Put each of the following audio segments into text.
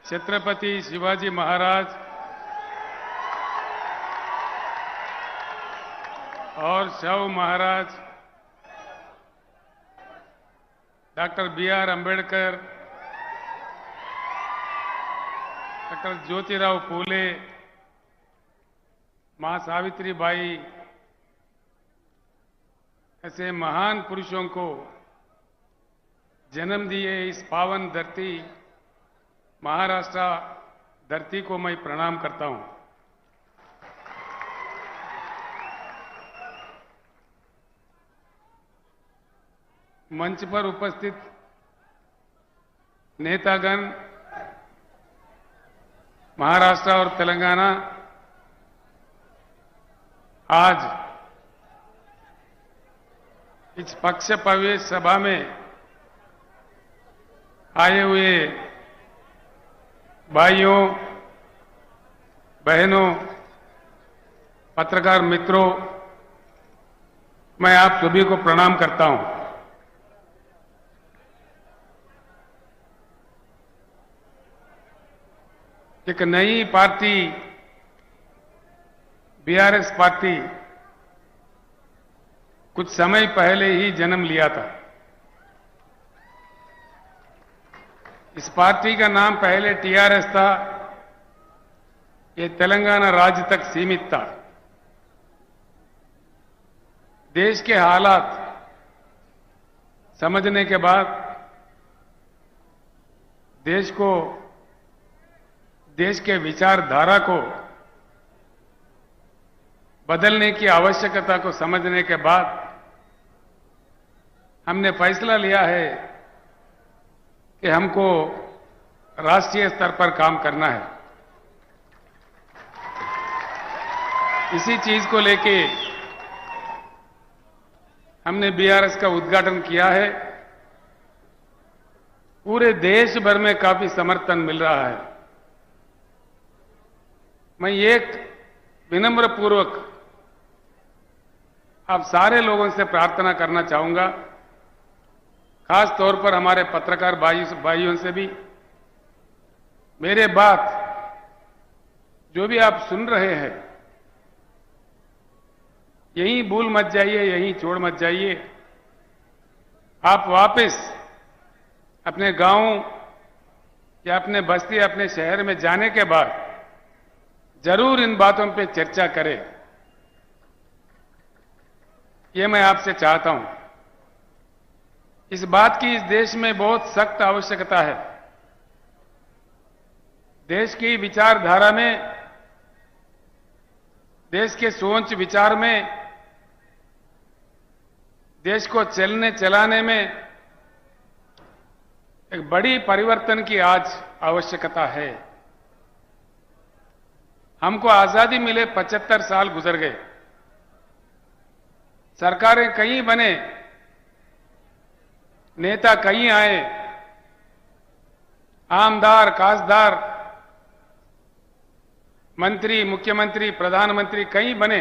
छत्रपति शिवाजी महाराज और शव Maharaj, doctor B.R. Ambedkar, doctor Jyotirao Phule, मां सावित्रीबाई, ऐसे महान पुरुषों को जन्म दिए इस पावन धरती महाराष्ट्र धरती को मैं प्रणाम करता हूं। मंच पर उपस्थित नेतागण, महाराष्ट्र और तेलंगाना आज इस पक्ष प्रवेश सभा में आए हुए भाइयों, बहनों, पत्रकार मित्रों, मैं आप सभी को प्रणाम करता हूं। एक नई पार्टी बीआरएस पार्टी कुछ समय पहले ही जन्म लिया था। इस पार्टी का नाम पहले टीआरएस था। ये तेलंगाना राज्य तक सीमित था। देश के हालात समझने के बाद देश के विचारधारा को बदलने की आवश्यकता को समझने के बाद हमने फैसला लिया है कि हमको राष्ट्रीय स्तर पर काम करना है। इसी चीज को लेके हमने बीआरएस का उद्घाटन किया है। पूरे देश भर में काफी समर्थन मिल रहा है। मैं एक विनम्र पूर्वक आप सारे लोगों से प्रार्थना करना चाहूंगा, खास तौर पर हमारे पत्रकार भाइयों से भी, मेरे बात जो भी आप सुन रहे हैं यहीं भूल मत जाइए, यहीं छोड़ मत जाइए। आप वापस अपने गांव या अपने बस्ती, अपने शहर में जाने के बाद जरूर इन बातों पे चर्चा करें, ये मैं आपसे चाहता हूं। इस बात की इस देश में बहुत सख्त आवश्यकता है। देश की विचारधारा में, देश के सोच विचार में, देश को चलने चलाने में एक बड़ी परिवर्तन की आज आवश्यकता है। हमको आजादी मिले 75 साल गुजर गए। सरकारें कई बने, नेता कई आए, आमदार, खासदार, मंत्री, मुख्यमंत्री, प्रधानमंत्री कई बने।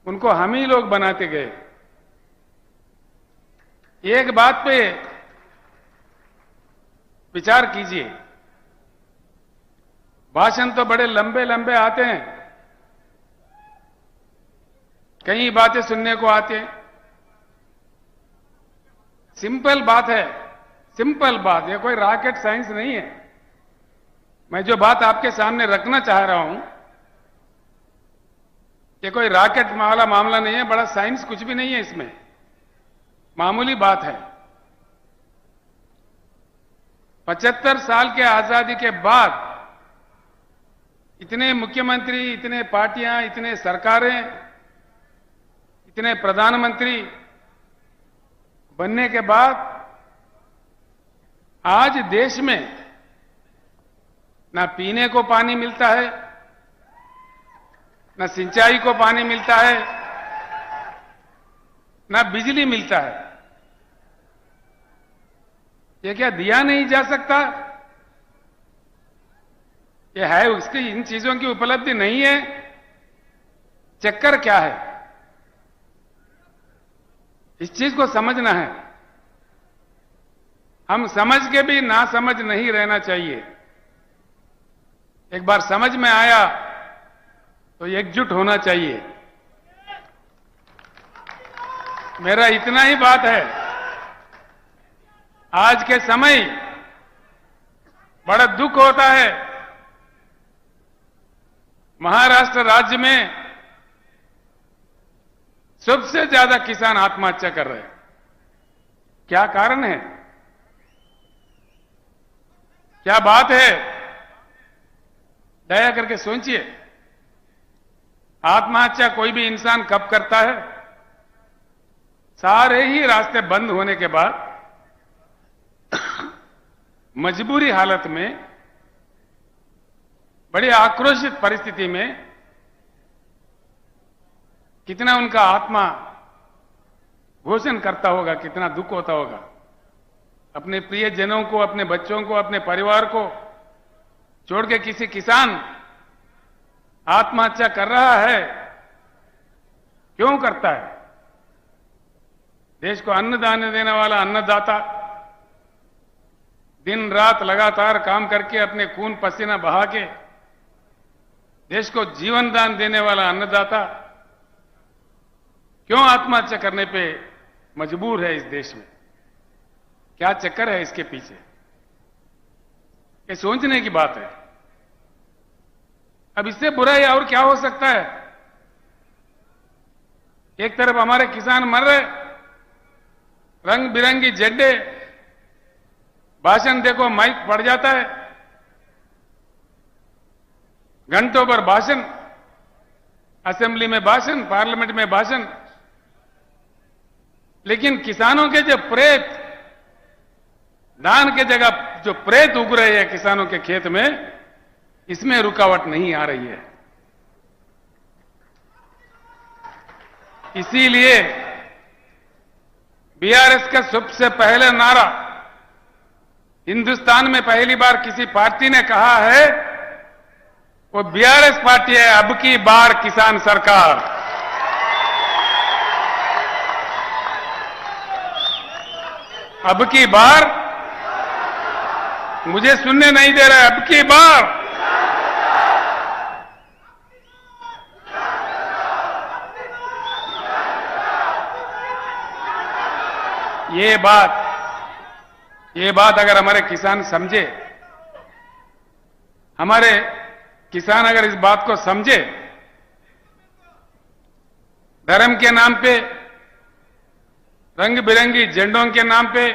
उनको हम ही लोग बनाते गए। एक बात पे विचार कीजिए, भाषण तो बड़े लंबे लंबे आते हैं, कई बातें सुनने को आते हैं। सिंपल बात है, सिंपल बात, ये कोई रॉकेट साइंस नहीं है। मैं जो बात आपके सामने रखना चाह रहा हूं, ये कोई रॉकेट वाला मामला नहीं है, बड़ा साइंस कुछ भी नहीं है इसमें, मामूली बात है। 75 साल के आजादी के बाद इतने मुख्यमंत्री, इतने पार्टियां, इतने सरकारें, इतने प्रधानमंत्री बनने के बाद आज देश में ना पीने को पानी मिलता है, ना सिंचाई को पानी मिलता है, ना बिजली मिलता है। ये क्या दिया नहीं जा सकता? ये है, उसकी इन चीजों की उपलब्धि नहीं है। चक्कर क्या है, इस चीज को समझना है। हम समझ के भी ना समझ नहीं रहना चाहिए। एक बार समझ में आया तो एकजुट होना चाहिए। मेरा इतना ही बात है। आज के समय बड़ा दुख होता है, महाराष्ट्र राज्य में सबसे ज्यादा किसान आत्महत्या कर रहे हैं। क्या कारण है? क्या बात है? दया करके सोचिए। आत्महत्या कोई भी इंसान कब करता है? सारे ही रास्ते बंद होने के बाद मजबूरी हालत में, बड़ी आक्रोशित परिस्थिति में कितना उनका आत्मा घोषण करता होगा, कितना दुख होता होगा। अपने प्रियजनों को, अपने बच्चों को, अपने परिवार को छोड़ के किसी किसान आत्महत्या कर रहा है। क्यों करता है? देश को अन्नदान देने वाला अन्नदाता, दिन रात लगातार काम करके अपने खून पसीना बहा के देश को जीवन दान देने वाला अन्नदाता क्यों आत्महत्या करने पे मजबूर है इस देश में? क्या चक्कर है इसके पीछे? ये सोचने की बात है। अब इससे बुरा और क्या हो सकता है? एक तरफ हमारे किसान मर रहे, रंग बिरंगी झंडे, भाषण देखो, माइक पड़ जाता है, घंटों पर भाषण, असेंबली में भाषण, पार्लियामेंट में भाषण। लेकिन किसानों के जो प्रेत, धान के जगह जो प्रेत उग रहे हैं किसानों के खेत में, इसमें रुकावट नहीं आ रही है। इसीलिए बीआरएस का सबसे पहले नारा, हिंदुस्तान में पहली बार किसी पार्टी ने कहा है, वो बीआरएस पार्टी है, अब की बार किसान सरकार। अब की बार, मुझे सुनने नहीं दे रहा है, अब की बार ये बात अगर हमारे किसान समझे, हमारे किसान अगर इस बात को समझे, धर्म के नाम पे, रंग बिरंगी झंडों के नाम पे,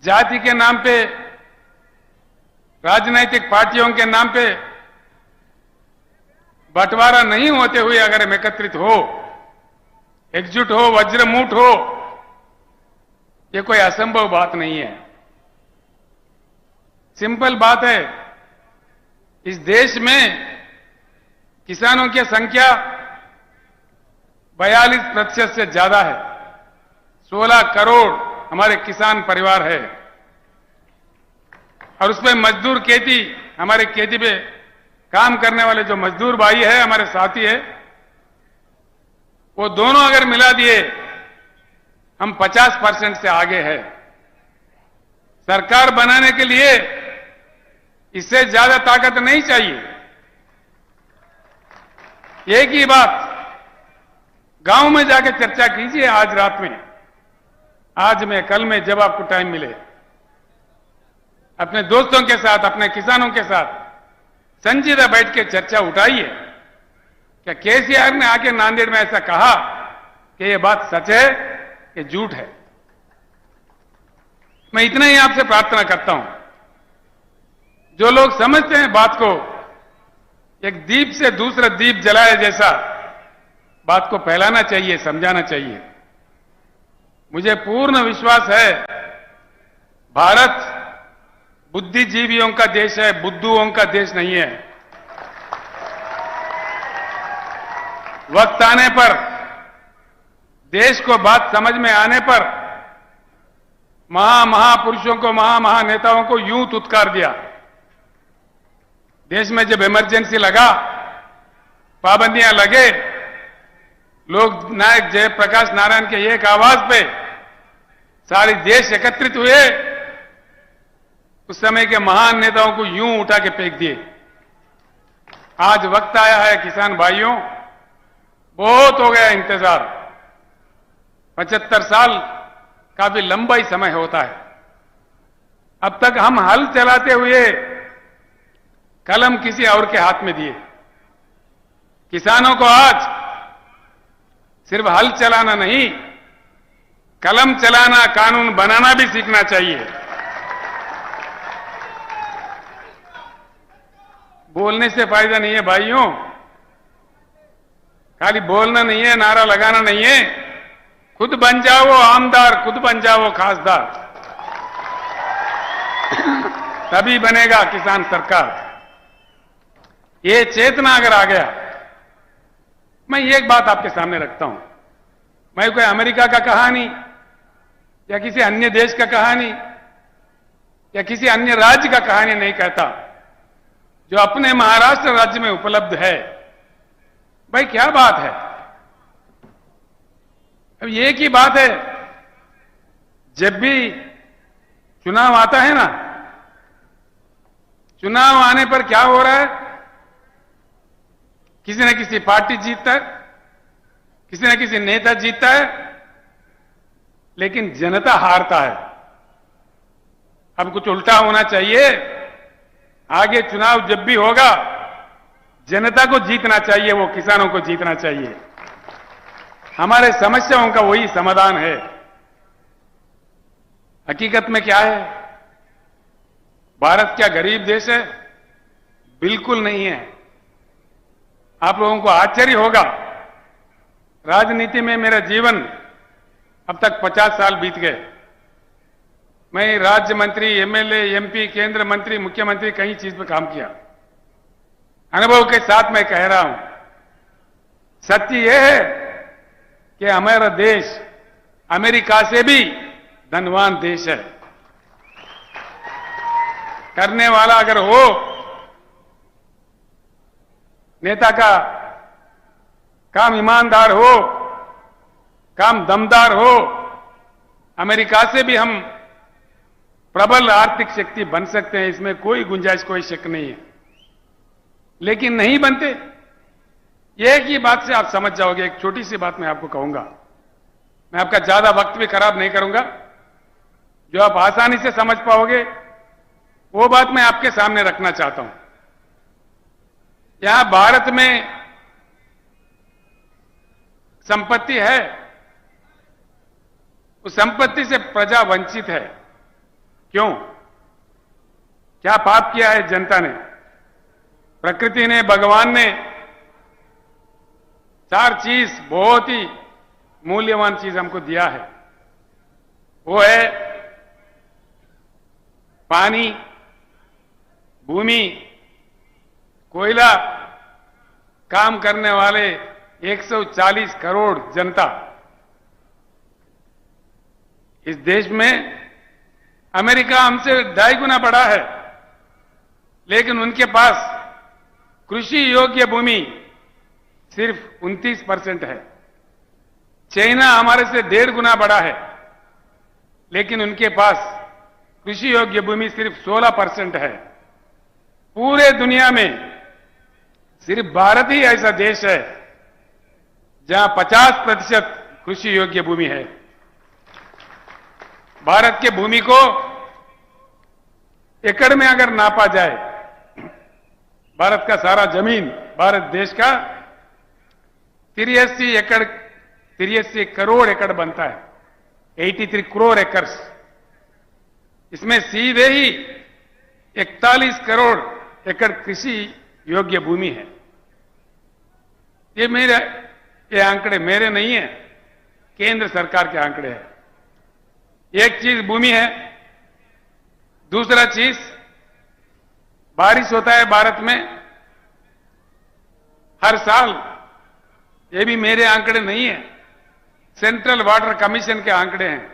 जाति के नाम पे, राजनीतिक पार्टियों के नाम पे बंटवारा नहीं होते हुए अगर हम एकत्रित हो, एकजुट हो, वज्रमूठ हो, ये कोई असंभव बात नहीं है। सिंपल बात है। इस देश में किसानों की संख्या 42% से ज्यादा है। 16 करोड़ हमारे किसान परिवार है, और उसमें मजदूर खेती, हमारे खेती पे काम करने वाले जो मजदूर भाई है, हमारे साथी है, वो दोनों अगर मिला दिए हम 50% से आगे है। सरकार बनाने के लिए इससे ज्यादा ताकत नहीं चाहिए। एक ही बात, गांव में जाकर चर्चा कीजिए आज रात में, आज में, कल में, जब आपको टाइम मिले, अपने दोस्तों के साथ, अपने किसानों के साथ संजीदा बैठ के चर्चा उठाइए। क्या केसीआर ने आके नांदेड़ में ऐसा कहा कि यह बात सच है कि झूठ है? मैं इतना ही आपसे प्रार्थना करता हूं, जो लोग समझते हैं बात को, एक दीप से दूसरा दीप जलाए जैसा बात को फैलाना चाहिए, समझाना चाहिए। मुझे पूर्ण विश्वास है, भारत बुद्धिजीवियों का देश है, बुद्धुओं का देश नहीं है। वक्त आने पर, देश को बात समझ में आने पर, महापुरुषों को, महानेताओं को यूं तुत्कार दिया। देश में जब इमरजेंसी लगा, पाबंदियां लगे, लोग नायक जयप्रकाश नारायण के एक आवाज पे सारे देश एकत्रित हुए, उस समय के महान नेताओं को यूं उठा के फेंक दिए। आज वक्त आया है किसान भाइयों, बहुत हो गया इंतजार। 75 साल काफी लंबा ही समय होता है। अब तक हम हल चलाते हुए कलम किसी और के हाथ में दिए। किसानों को आज सिर्फ हल चलाना नहीं, कलम चलाना, कानून बनाना भी सीखना चाहिए। बोलने से फायदा नहीं है भाइयों, खाली बोलना नहीं है, नारा लगाना नहीं है। खुद बन जाओ आमदार, खुद बन जाओ खासदार, तभी बनेगा किसान सरकार। ये चेतना अगर आ गया, मैं एक बात आपके सामने रखता हूं, मैं कोई अमेरिका का कहानी या किसी अन्य देश का कहानी या किसी अन्य राज्य का कहानी नहीं कहता। जो अपने महाराष्ट्र राज्य में उपलब्ध है, भाई क्या बात है। अब एक ही बात है, जब भी चुनाव आता है ना, चुनाव आने पर क्या हो रहा है, किसी न किसी पार्टी जीतता है, किसी न किसी नेता जीतता है, लेकिन जनता हारता है। अब कुछ उल्टा होना चाहिए। आगे चुनाव जब भी होगा, जनता को जीतना चाहिए, वो किसानों को जीतना चाहिए। हमारे समस्याओं का वही समाधान है। हकीकत में क्या है, भारत क्या गरीब देश है? बिल्कुल नहीं है। आप लोगों को आश्चर्य होगा, राजनीति में मेरा जीवन अब तक 50 साल बीत गए। मैं राज्य मंत्री, एमएलए, एमपी, केंद्र मंत्री, मुख्यमंत्री, कई चीज पे काम किया। अनुभव के साथ मैं कह रहा हूं, सत्य यह है कि हमारा देश अमेरिका से भी धनवान देश है। करने वाला अगर हो, नेता का काम ईमानदार हो, काम दमदार हो, अमेरिका से भी हम प्रबल आर्थिक शक्ति बन सकते हैं, इसमें कोई गुंजाइश, कोई शक नहीं है। लेकिन नहीं बनते। एक ही बात से आप समझ जाओगे। एक छोटी सी बात मैं आपको कहूंगा, मैं आपका ज्यादा वक्त भी खराब नहीं करूंगा, जो आप आसानी से समझ पाओगे वो बात मैं आपके सामने रखना चाहता हूं। यहां भारत में संपत्ति है, उस संपत्ति से प्रजा वंचित है। क्यों? क्या पाप किया है जनता ने? प्रकृति ने, भगवान ने 4 चीज, बहुत ही मूल्यवान चीज हमको दिया है। वो है पानी, भूमि, कोयला, काम करने वाले 140 करोड़ जनता। इस देश में अमेरिका हमसे 2.5 गुना बड़ा है, लेकिन उनके पास कृषि योग्य भूमि सिर्फ 29% है। चाइना हमारे से 1.5 गुना बड़ा है, लेकिन उनके पास कृषि योग्य भूमि सिर्फ 16% है। पूरे दुनिया में सिर्फ भारत ही ऐसा देश है जहां 50% कृषि योग्य भूमि है। भारत के भूमि को एकड़ में अगर नापा जाए, भारत का सारा जमीन, भारत देश का 83 करोड़ एकड़ बनता है, 83 करोड़ एकर्स। इसमें सीधे ही 41 करोड़ एकड़ कृषि योग्य भूमि है। ये आंकड़े मेरे नहीं है, केंद्र सरकार के आंकड़े हैं। एक चीज भूमि है, दूसरा चीज बारिश होता है भारत में हर साल। ये भी मेरे आंकड़े नहीं है, सेंट्रल वाटर कमीशन के आंकड़े हैं।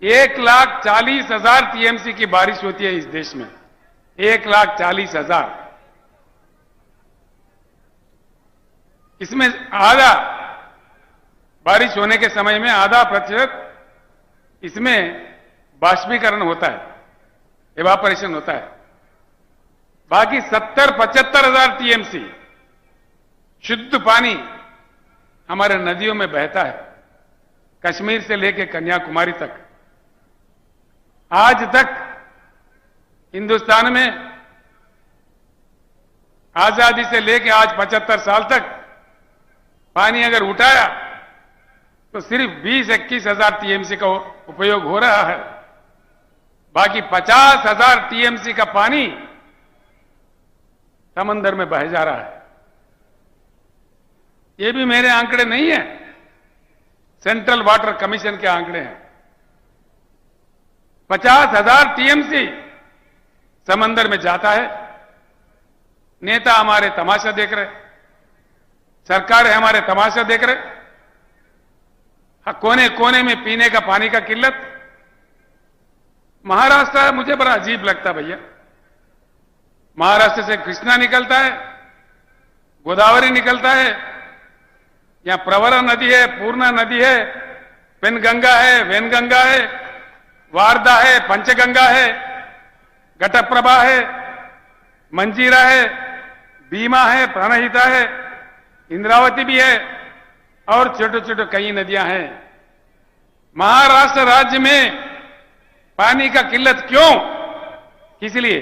1,40,000 टीएमसी की बारिश होती है इस देश में, 1,40,000। इसमें आधा बारिश होने के समय में, आधा प्रतिशत इसमें बाष्पीकरण होता है, इवापोरेशन होता है। बाकी 70-75 हजार टीएमसी शुद्ध पानी हमारे नदियों में बहता है, कश्मीर से लेकर कन्याकुमारी तक। आज तक हिंदुस्तान में आजादी से लेकर आज 75 साल तक पानी अगर उठाया तो सिर्फ 20-21 हजार टीएमसी का उपयोग हो रहा है। बाकी 50 हजार टीएमसी का पानी समंदर में बह जा रहा है। ये भी मेरे आंकड़े नहीं है, सेंट्रल वाटर कमीशन के आंकड़े हैं। 50 हजार टीएमसी समंदर में जाता है। नेता हमारे तमाशा देख रहे, सरकार है हमारे तमाशा देख रहे। कोने कोने में पीने का पानी का किल्लत। महाराष्ट्र मुझे बड़ा अजीब लगता भैया। महाराष्ट्र से कृष्णा निकलता है, गोदावरी निकलता है, यहां प्रवरा नदी है, पूर्णा नदी है, पेनगंगा है, वेनगंगा है, वारदा है, पंचगंगा है, घटप्रभा है, मंजीरा है, भीमा है, प्राणहिता है, इंद्रावती भी है और छोटे छोटे कई नदियां हैं। महाराष्ट्र राज्य में पानी का किल्लत क्यों? किस लिए?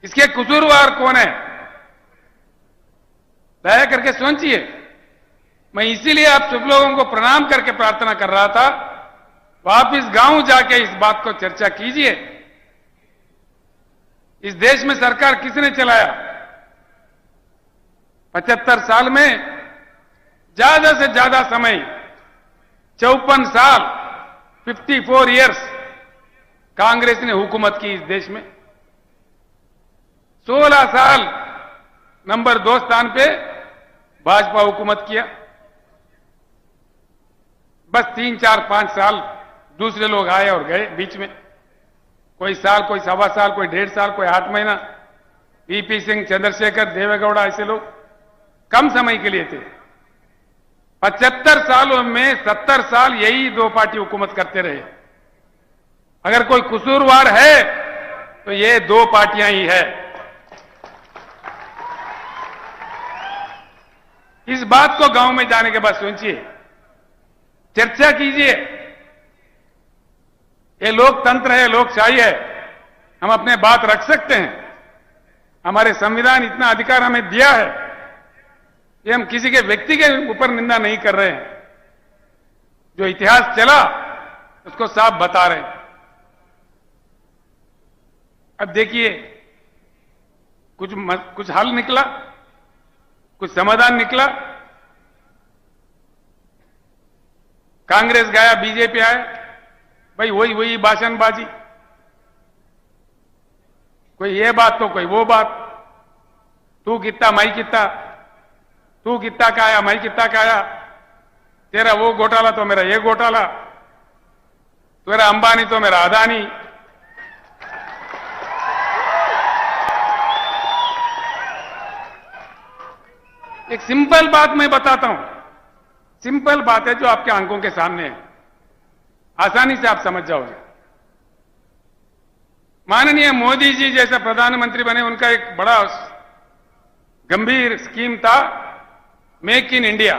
इसके कसूरवार कौन है? दया करके सोचिए। मैं इसीलिए आप सब लोगों को प्रणाम करके प्रार्थना कर रहा था, वापिस गांव जाके इस बात को चर्चा कीजिए। इस देश में सरकार किसने चलाया? 75 साल में ज्यादा से ज्यादा समय 54 साल 54 इयर्स कांग्रेस ने हुकूमत की इस देश में। 16 साल नंबर 2 स्थान पे भाजपा हुकूमत किया। बस 3, 4, 5 साल दूसरे लोग आए और गए बीच में। कोई साल, कोई सवा साल, कोई 1.5 साल, कोई 8 महीना। वीपी सिंह, चंद्रशेखर, देवेगौड़ा ऐसे लोग कम समय के लिए थे। 75 सालों में 70 साल यही 2 पार्टी हुकूमत करते रहे। अगर कोई कसूरवार है तो ये 2 पार्टियां ही है। इस बात को गांव में जाने के बाद सोचिए, चर्चा कीजिए। ये लोकतंत्र है, लोकशाही है, हम अपने बात रख सकते हैं। हमारे संविधान इतना अधिकार हमें दिया है, ये हम किसी के व्यक्ति के ऊपर निंदा नहीं कर रहे हैं। जो इतिहास चला उसको साफ बता रहे हैं। अब देखिए, कुछ हल निकला, कुछ समाधान निकला। कांग्रेस गया, बीजेपी आया, भाई वही भाषणबाजी। कोई ये बात तो कोई वो बात। तू कितना, मैं कितना, तू कितना का आया, मैं कितना का आया, तेरा वो घोटाला तो मेरा ये घोटाला, तेरा अंबानी तो मेरा अदानी। एक सिंपल बात मैं बताता हूं, सिंपल बात है जो आपके आंखों के सामने है, आसानी से आप समझ जाओगे। माननीय मोदी जी जैसा प्रधानमंत्री बने, उनका एक बड़ा गंभीर स्कीम था, make in India.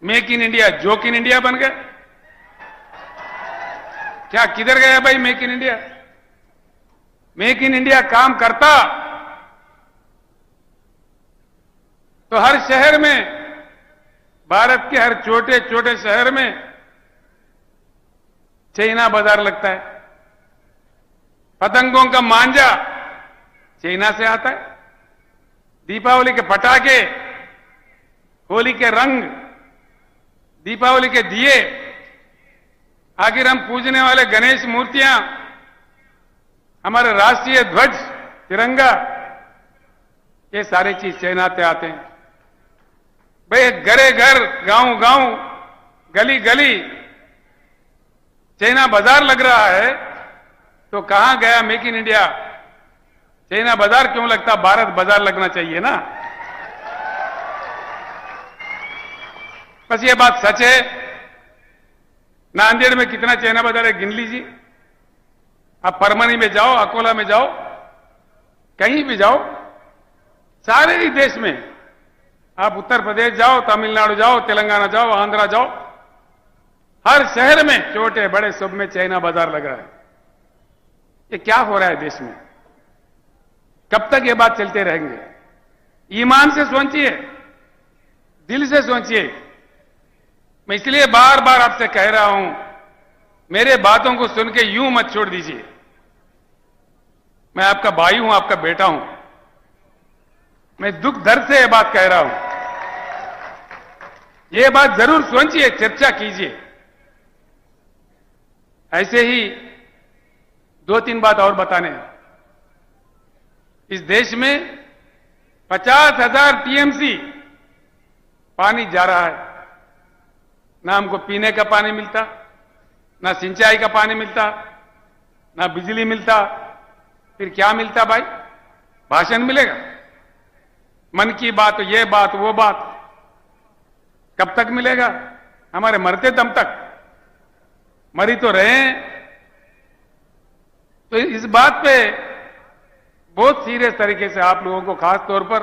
Make in India joke in India बन गए। क्या किधर गया भाई make in India? Make in India काम करता तो हर शहर में, भारत के हर छोटे छोटे शहर में चाइना बाजार लगता है। पतंगों का मांझा चाइना से आता है। दीपावली के पटाखे, होली के रंग, दीपावली के दिए, आखिर हम पूजने वाले गणेश मूर्तियां, हमारे राष्ट्रीय ध्वज तिरंगा, ये सारी चीज चाइना से आते हैं। भाई घरे घर, गांव गांव, गली गली चाइना बाजार लग रहा है, तो कहां गया मेक इन इंडिया? चाइना बाजार क्यों लगता? भारत बाजार लगना चाहिए ना। बस ये बात सच है। नांदेड़ में कितना चाइना बाजार है गिन लीजिए। आप परमनी में जाओ, अकोला में जाओ, कहीं भी जाओ, सारे ही देश में, आप उत्तर प्रदेश जाओ, तमिलनाडु जाओ, तेलंगाना जाओ, आंध्रा जाओ, हर शहर में छोटे बड़े सब में चाइना बाजार लग रहा है। ये क्या हो रहा है देश में? कब तक ये बात चलते रहेंगे? ईमान से सोचिए, दिल से सोचिए। मैं इसलिए बार बार आपसे कह रहा हूं, मेरे बातों को सुन के यूं मत छोड़ दीजिए। मैं आपका भाई हूं, आपका बेटा हूं। मैं दुख दर्द से यह बात कह रहा हूं। यह बात जरूर सोचिए, चर्चा कीजिए। ऐसे ही 2-3 बात और बताने हैं। इस देश में 50,000 टीएमसी पानी जा रहा है। ना हमको पीने का पानी मिलता, ना सिंचाई का पानी मिलता, ना बिजली मिलता। फिर क्या मिलता भाई? भाषण मिलेगा, मन की बात, ये बात, वो बात। कब तक मिलेगा? हमारे मरते दम तक। मरी तो रहे हैं। तो इस बात पे बहुत सीरियस तरीके से आप लोगों को, खास तौर पर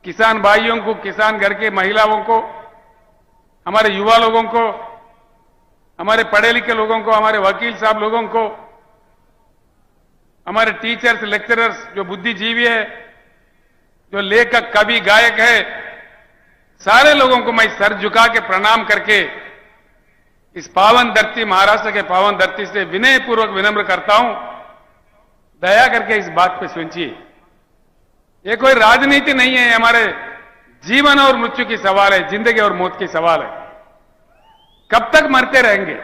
किसान भाइयों को, किसान घर के महिलाओं को, हमारे युवा लोगों को, हमारे पढ़े लिखे लोगों को, हमारे वकील साहब लोगों को, हमारे टीचर्स, लेक्चरर्स जो बुद्धिजीवी है, जो लेखक, कवि, गायक है, सारे लोगों को मैं सर झुका के प्रणाम करके इस पावन धरती, महाराष्ट्र के पावन धरती से विनय पूर्वक विनम्र करता हूं, दया करके इस बात पे सोचिए। ये कोई राजनीति नहीं है, हमारे जीवन और मृत्यु की सवाल है, जिंदगी और मौत की सवाल है। कब तक मरते रहेंगे?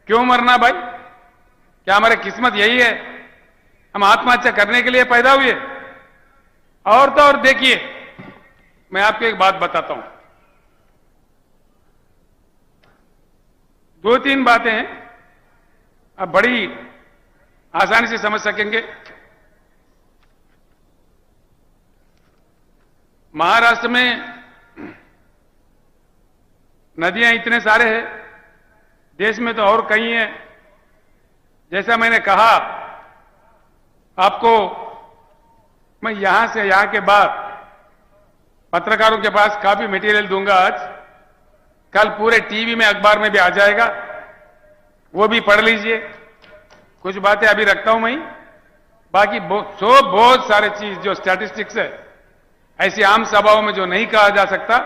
क्यों मरना भाई? क्या हमारी किस्मत यही है? हम आत्महत्या करने के लिए पैदा हुए? और तो और देखिए, मैं आपको एक बात बताता हूं। 2-3 बातें हैं, आप बड़ी आसानी से समझ सकेंगे। महाराष्ट्र में नदियां इतने सारे हैं, देश में तो और कई हैं। जैसा मैंने कहा आपको, मैं यहां से यहां के बाद पत्रकारों के पास काफी मटेरियल दूंगा आज। कल पूरे टीवी में, अखबार में भी आ जाएगा, वो भी पढ़ लीजिए। कुछ बातें अभी रखता हूं मैं, बाकी बहुत सारे चीज जो स्टैटिस्टिक्स है, ऐसी आम सभाओं में जो नहीं कहा जा सकता,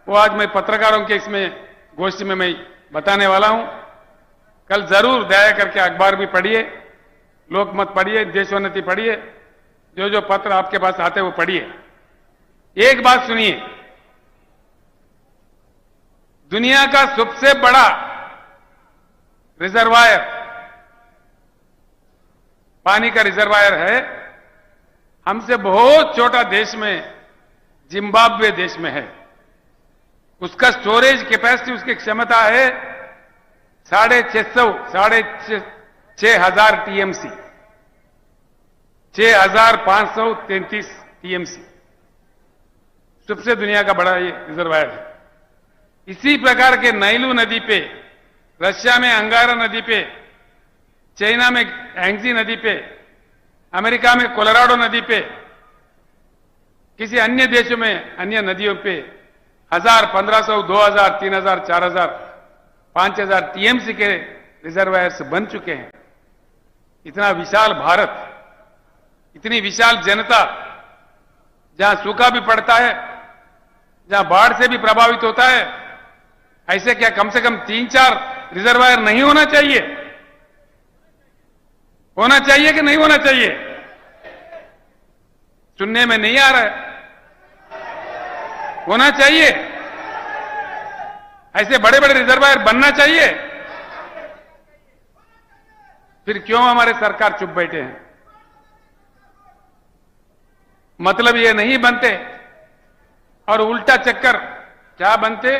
वो आज मैं पत्रकारों के इसमें गोष्ठी में मैं बताने वाला हूं। कल जरूर दया करके अखबार भी पढ़िए, लोकमत पढ़िए, देशोन्नति पढ़िए, जो जो पत्र आपके पास आते हैं वो पढ़िए। एक बात सुनिए, दुनिया का सबसे बड़ा रिजर्वायर, पानी का रिजर्वायर है, हमसे बहुत छोटा देश में, जिम्बाब्वे देश में है। उसका स्टोरेज कैपेसिटी, उसकी क्षमता है 6,500 टीएमसी, 6,533 टीएमसी। सबसे दुनिया का बड़ा ये रिजर्वायर है। इसी प्रकार के नाइलू नदी पे, रशिया में अंगारा नदी पे, चाइना में हैंगजी नदी पे, अमेरिका में कोलोराडो नदी पे, किसी अन्य देशों में, अन्य नदियों पे 1000, 1500, 2000, 3000, 4000, 5000 टीएमसी के रिजर्वायर्स बन चुके हैं। इतना विशाल भारत, इतनी विशाल जनता, जहां सूखा भी पड़ता है, जहां बाढ़ से भी प्रभावित होता है, ऐसे क्या कम से कम 3-4 रिजर्वायर नहीं होना चाहिए? होना चाहिए कि नहीं होना चाहिए? सुनने में नहीं आ रहा है। होना चाहिए। ऐसे बड़े बड़े रिजर्वायर बनना चाहिए। फिर क्यों हमारे सरकार चुप बैठे हैं? मतलब ये नहीं बनते, और उल्टा चक्कर क्या बनते?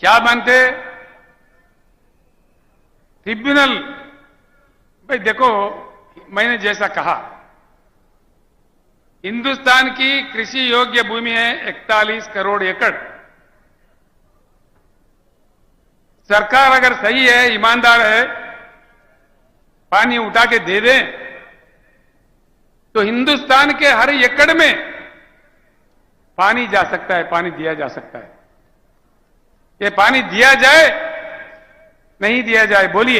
क्या बनते? ट्रिब्यूनल। भाई देखो, मैंने जैसा कहा, हिंदुस्तान की कृषि योग्य भूमि है 41 करोड़ एकड़। सरकार अगर सही है, ईमानदार है, पानी उठा के दे दे तो हिंदुस्तान के हर एकड़ में पानी जा सकता है, पानी दिया जा सकता है। ये पानी दिया जाए नहीं दिया जाए, बोलिए,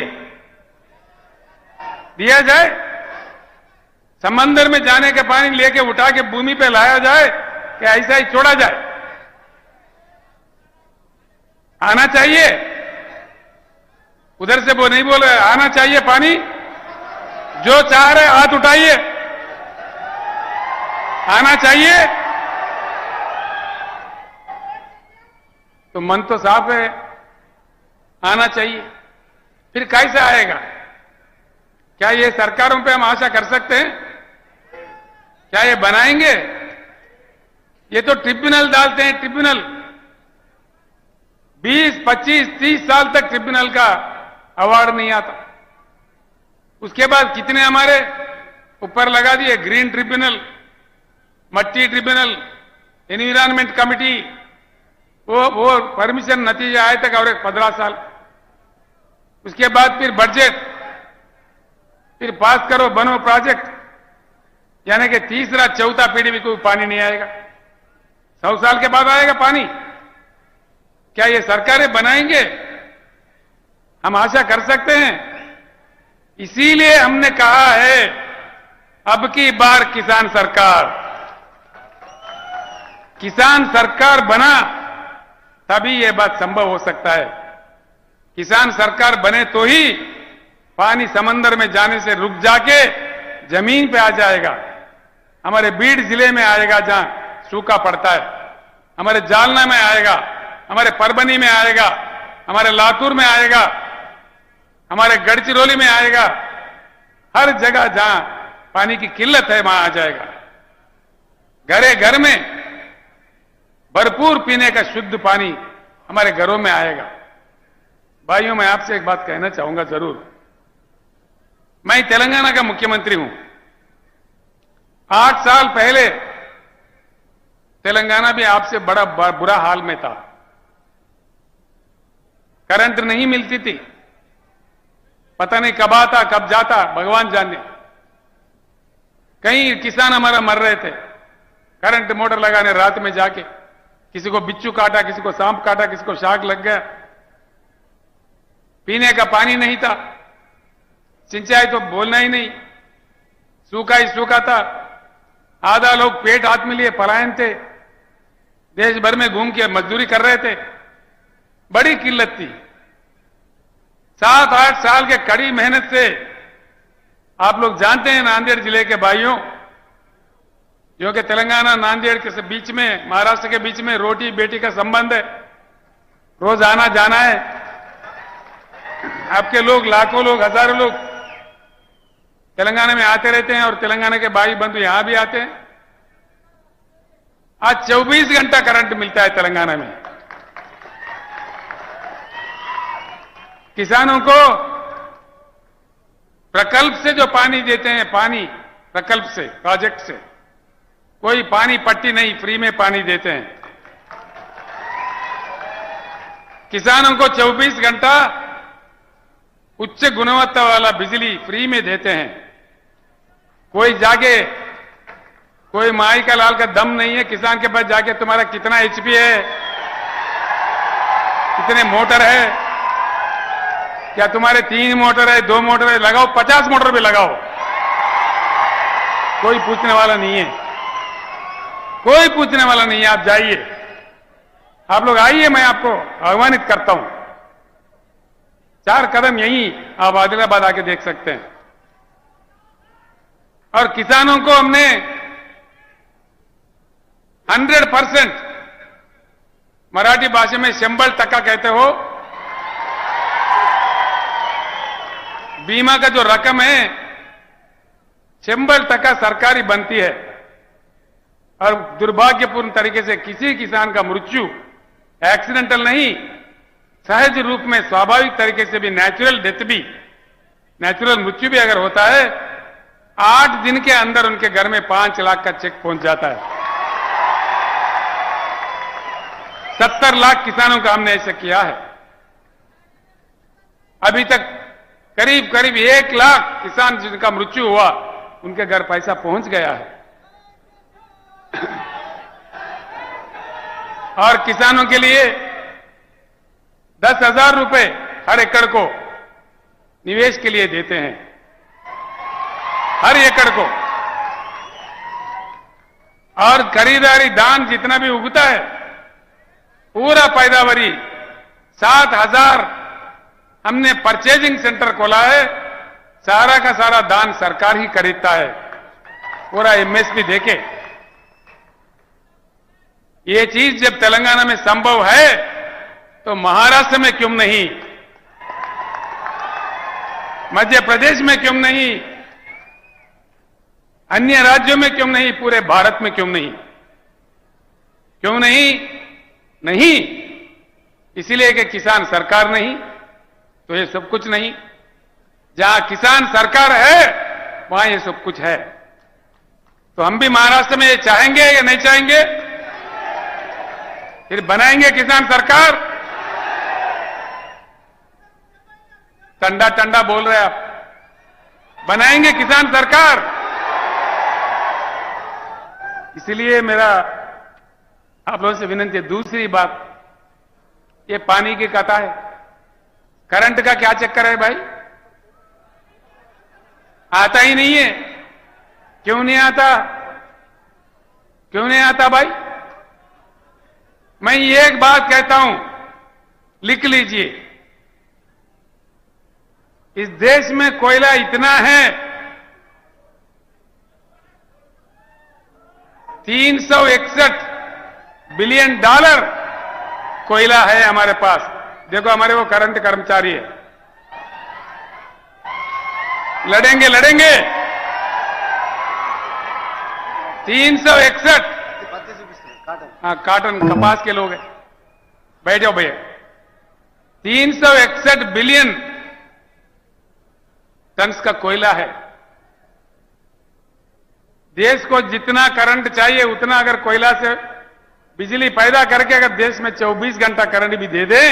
दिया जाए? समंदर में जाने के पानी लेके उठा के भूमि पे लाया जाए कि ऐसा ही छोड़ा जाए? आना चाहिए, उधर से वो नहीं बोल रहे, आना चाहिए पानी। जो चाह रहे हाथ उठाइए, आना चाहिए। तो मन तो साफ है, आना चाहिए। फिर कैसे आएगा? क्या ये सरकारों पे हम आशा कर सकते हैं? क्या ये बनाएंगे? ये तो ट्रिब्यूनल डालते हैं, ट्रिब्यूनल 20, 25, 30 साल तक ट्रिब्यूनल का अवार्ड नहीं आता। उसके बाद कितने हमारे ऊपर लगा दिए, ग्रीन ट्रिब्यूनल, मट्टी ट्रिब्यूनल, एनवायरमेंट कमिटी, वो परमिशन नतीजा आए तक और 15 साल। उसके बाद फिर बजट, फिर पास करो, बनो प्रोजेक्ट, यानी कि तीसरा चौथा पीढ़ी में कोई पानी नहीं आएगा। 100 साल के बाद आएगा पानी। क्या ये सरकारें बनाएंगे? हम आशा कर सकते हैं? इसीलिए हमने कहा है अब की बार किसान सरकार। किसान सरकार बना तभी यह बात संभव हो सकता है। किसान सरकार बने तो ही पानी समंदर में जाने से रुक जाके जमीन पे आ जाएगा। हमारे बीड जिले में आएगा जहां सूखा पड़ता है, हमारे जालना में आएगा, हमारे परभनी में आएगा, हमारे लातूर में आएगा, हमारे गढ़चिरौली में आएगा। हर जगह जहां पानी की किल्लत है वहां आ जाएगा। घरे घर में भरपूर पीने का शुद्ध पानी हमारे घरों में आएगा। भाइयों, मैं आपसे एक बात कहना चाहूंगा जरूर। मैं तेलंगाना का मुख्यमंत्री हूं। 8 साल पहले तेलंगाना भी आपसे बड़ा बुरा हाल में था। करंट नहीं मिलती थी, पता नहीं कब आता कब जाता, भगवान जाने। कई किसान हमारा मर रहे थे करंट मोटर लगाने रात में जाके। किसी को बिच्छू काटा, किसी को सांप काटा, किसी को शाक लग गया। पीने का पानी नहीं था, सिंचाई तो बोलना ही नहीं, सूखा ही सूखा था। आधा लोग पेट हाथ में लिए पलायन थे, देश भर में घूम के मजदूरी कर रहे थे। बड़ी किल्लत थी। 7-8 साल के कड़ी मेहनत से आप लोग जानते हैं नांदेड़ जिले के भाइयों, जो कि तेलंगाना नांदेड़ के बीच में, महाराष्ट्र के बीच में रोटी बेटी का संबंध है। रोज आना जाना है। आपके लोग, लाखों लोग, हजारों लोग तेलंगाना में आते रहते हैं और तेलंगाना के भाई बंधु यहां भी आते हैं। आज 24 घंटा करंट मिलता है तेलंगाना में। किसानों को प्रकल्प से जो पानी देते हैं, पानी प्रकल्प से, प्रोजेक्ट से, कोई पानी पट्टी नहीं, फ्री में पानी देते हैं। किसानों को 24 घंटा उच्च गुणवत्ता वाला बिजली फ्री में देते हैं। कोई जाके, कोई माई का लाल का दम नहीं है किसान के पास जाके तुम्हारा कितना एचपी है, कितने मोटर है, क्या तुम्हारे 3 मोटर है, 2 मोटर है, लगाओ 50 मोटर भी लगाओ, कोई पूछने वाला नहीं है। कोई पूछने वाला नहीं है। आप जाइए, आप लोग आइए, मैं आपको आह्वानित करता हूं। 4 कदम यहीं आप आदिलाबाद आके देख सकते हैं। और किसानों को हमने 100% मराठी भाषा में 100% कहते हो, बीमा का जो रकम है 100% सरकारी बनती है। और दुर्भाग्यपूर्ण तरीके से किसी किसान का मृत्यु एक्सीडेंटल नहीं, सहज रूप में, स्वाभाविक तरीके से भी, नेचुरल डेथ भी, नेचुरल मृत्यु भी अगर होता है 8 दिन के अंदर उनके घर में 5 लाख का चेक पहुंच जाता है। 70 लाख किसानों का हमने ऐसे किया है। अभी तक करीब करीब 1 लाख किसान जिनका मृत्यु हुआ उनके घर पैसा पहुंच गया है। और किसानों के लिए 10,000 रुपए हर एकड़ को निवेश के लिए देते हैं, हर एकड़ को। और खरीदारी धान जितना भी उगता है पूरा पैदावारी 7,000 हमने परचेजिंग सेंटर खोला है। सारा का सारा धान सरकार ही खरीदता है, पूरा एमएसपी देके। ये चीज जब तेलंगाना में संभव है तो महाराष्ट्र में क्यों नहीं, मध्य प्रदेश में क्यों नहीं, अन्य राज्यों में क्यों नहीं, पूरे भारत में क्यों नहीं? क्यों नहीं? नहीं इसीलिए कि किसान सरकार नहीं तो ये सब कुछ नहीं। जहां किसान सरकार है वहां ये सब कुछ है। तो हम भी महाराष्ट्र में ये चाहेंगे या नहीं चाहेंगे? फिर बनाएंगे किसान सरकार? टंडा टंडा बोल रहे आप, बनाएंगे किसान सरकार? इसलिए मेरा आप लोगों से विनती है। दूसरी बात, ये पानी की कथा है। करंट का क्या चक्कर है भाई? आता ही नहीं है। क्यों नहीं आता? क्यों नहीं आता भाई? मैं एक बात कहता हूं, लिख लीजिए। इस देश में कोयला इतना है, 361 बिलियन डॉलर कोयला है हमारे पास। देखो हमारे वो करंट कर्मचारी है, लड़ेंगे लड़ेंगे। 361 काटन कपास के लोग हैं। बैठ जाओ भैया। 361 बिलियन टन्स का कोयला है। देश को जितना करंट चाहिए उतना अगर कोयला से बिजली पैदा करके अगर देश में 24 घंटा करंट भी दे दें,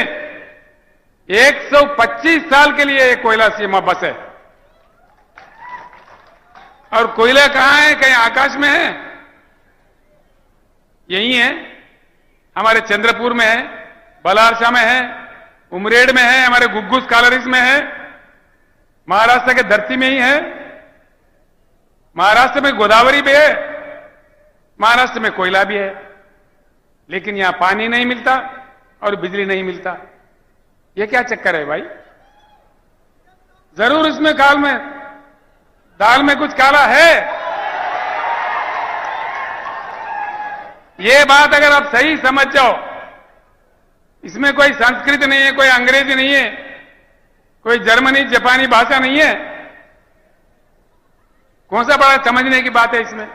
125 साल के लिए ये कोयला सीमा बस है। और कोयला कहां है? कहीं आकाश में है? यही है, हमारे चंद्रपुर में है, बलारसा में है, उमरेड में है, हमारे गुग्गुस कालरिस में है, महाराष्ट्र के धरती में ही है। महाराष्ट्र में गोदावरी भी है, महाराष्ट्र में कोयला भी है, लेकिन यहां पानी नहीं मिलता और बिजली नहीं मिलता। यह क्या चक्कर है भाई? जरूर इसमें दाल में कुछ काला है। ये बात अगर आप सही समझ जाओ, इसमें कोई संस्कृत नहीं है, कोई अंग्रेजी नहीं है, कोई जर्मनी जापानी भाषा नहीं है। कौन सा बड़ा समझने की बात है इसमें?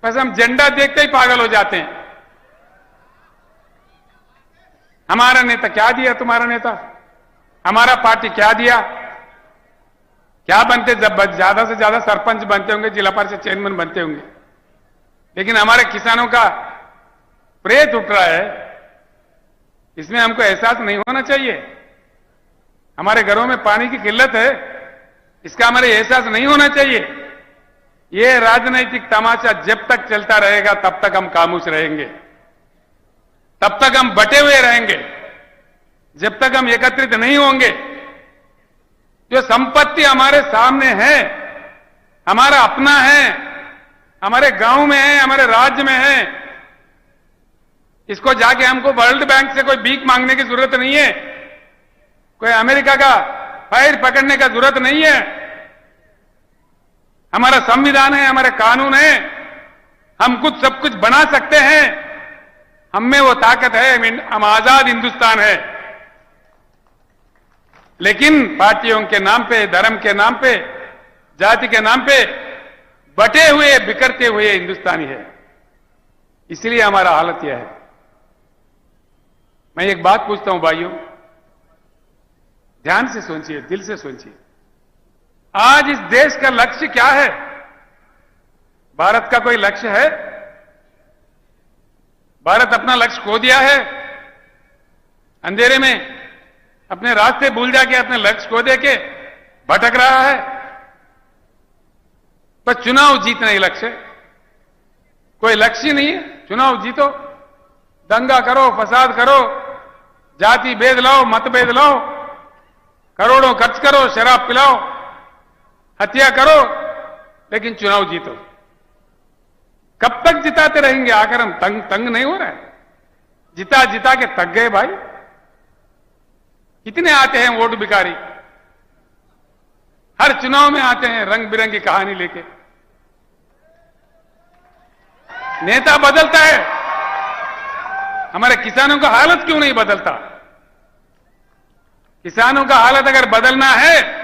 बस हम झंडा देखते ही पागल हो जाते हैं। हमारा नेता क्या दिया? तुम्हारा नेता, हमारा पार्टी क्या दिया? क्या बनते? जब ज्यादा से ज्यादा सरपंच बनते होंगे, जिला परिषद चेयरमैन बनते होंगे, लेकिन हमारे किसानों का प्रेत उठ रहा है। इसमें हमको एहसास नहीं होना चाहिए? हमारे घरों में पानी की किल्लत है, इसका हमारे एहसास नहीं होना चाहिए? ये राजनीतिक तमाशा जब तक चलता रहेगा तब तक हम खामोश रहेंगे, तब तक हम बटे हुए रहेंगे, जब तक हम एकत्रित नहीं होंगे। जो संपत्ति हमारे सामने है, हमारा अपना है, हमारे गांव में है, हमारे राज्य में है, इसको जाके हमको वर्ल्ड बैंक से कोई भीख मांगने की जरूरत नहीं है, कोई अमेरिका का फाइल पकड़ने का जरूरत नहीं है। हमारा संविधान है, हमारे कानून है, हम कुछ सब कुछ बना सकते हैं। हम में वो ताकत है, हम आजाद हिंदुस्तान है। लेकिन पार्टियों के नाम पे, धर्म के नाम पे, जाति के नाम पे बटे हुए, बिखरते हुए हिंदुस्तानी है। इसलिए हमारा हालत यह है। मैं एक बात पूछता हूं भाइयों, ध्यान से सोचिए, दिल से सोचिए। आज इस देश का लक्ष्य क्या है? भारत का कोई लक्ष्य है? भारत अपना लक्ष्य खो दिया है अंधेरे में, अपने रास्ते भूल जाके अपने लक्ष्य खो दे के भटक रहा है। बस चुनाव जीतना ही लक्ष्य है, कोई लक्ष्य नहीं है। चुनाव जीतो, दंगा करो, फसाद करो, जाति भेद लाओ, मतभेद लाओ, करोड़ों खर्च करो, शराब पिलाओ, हत्या करो, लेकिन चुनाव जीतो। कब तक जिताते रहेंगे? आखिर हम तंग नहीं हो रहा है? जिता जिता के थक गए भाई। कितने आते हैं वोट भिखारी, हर चुनाव में आते हैं रंग बिरंगी कहानी लेके। नेता बदलता है, हमारे किसानों का हालत क्यों नहीं बदलता? किसानों का हालत अगर बदलना है